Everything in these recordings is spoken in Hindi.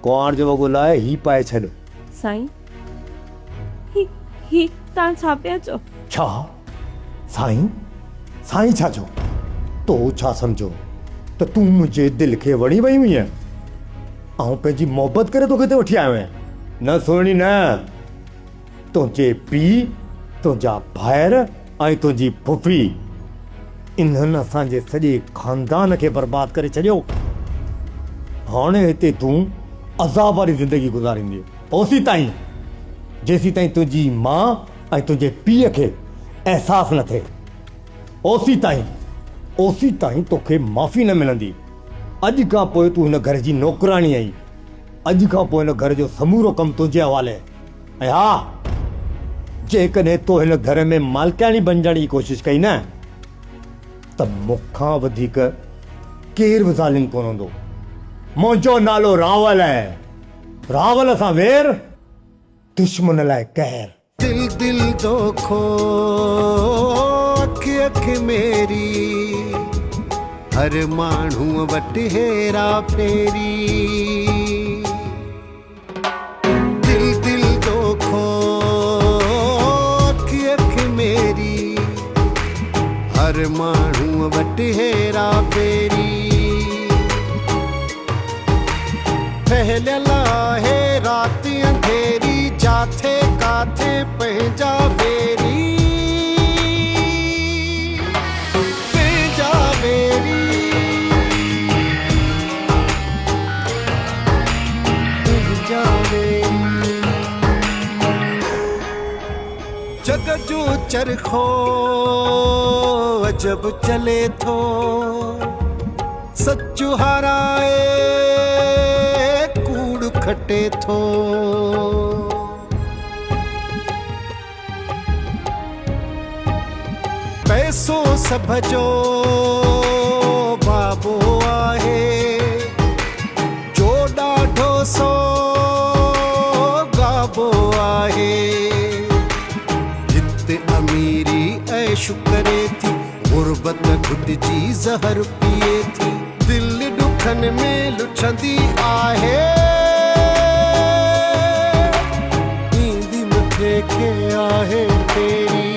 कुंवार जो वॻो लाइ ही पाए छॾ। साईं ही तव्हां छा पिया चओ? छा साईं? साईं छा चो? तो छा सम्झो त तूं मुंहिंजे दिलि खे वणी वई हुईं? ऐं पंहिंजी मोहबत करे तोखे हिते वठी आयो आहियां। न सुहिणी न, तुंहिंजे पीउ, तुंहिंजा भाइर ऐं तुंहिंजी फुफी इन्हनि असांजे सॼे ख़ानदान खे बर्बादु करे छॾियो। हाणे हिते तूं अज़ाब वारी ज़िंदगी गुज़ारींदी ओसी ताईं जेसीं ताईं तुंहिंजी माउ ऐं तुंहिंजे पीउ खे अहसासु न थिए। ओसी ताईं तोखे माफ़ी न मिलंदी। अॼु खां पोइ तूं हिन घर जी नौकराणी आई। अॼु खां पोइ हिन घर जो समूरो कमु तुंहिंजे हवाले। ऐं हा, जेकॾहिं तो हिन घर में मालिकाणी बणजण जी कोशिशि कई न त मूंखां वधीक केरु बि ज़ालिम कोन हूंदो। मुंहिंजो नालो रावल आहे। रावल सां वेर, दुश्मन लाइ कहर। दिल दिल दोखो अख अख मेरी, हर माण्हू वटि हेरा फेरी। दिल दिल दोखो अख अख मेरी, हर माण्हू वटि हेरा फेरी। फहिलियल आहे राति अंधेरी, जाथे काथे पंहिंजा वेरी। पंहिंजा वेरी, पंहिंजा वेरी। जग जो चरखो अजब चले थो, सचु हाराए कूड़ खटे थो। पैसो सभ जो बाबो आहे, जो ॾाढो सो गाबो आहे। हिते अमीरी ऐश करे थी, गुरबत घुटिजी ज़हर पिए थी। दिल ॾुखनि में लुछंदी आहे, ईंदी मूंखे के आहे तेरी।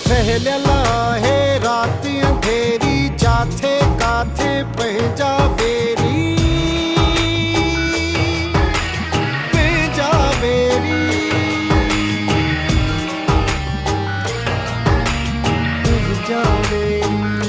फहिलियल आहे राति अंधेरी, जाथे काथे पंहिंजा वेरी। पंहिंजा वेरी, पंहिंजा वेरी।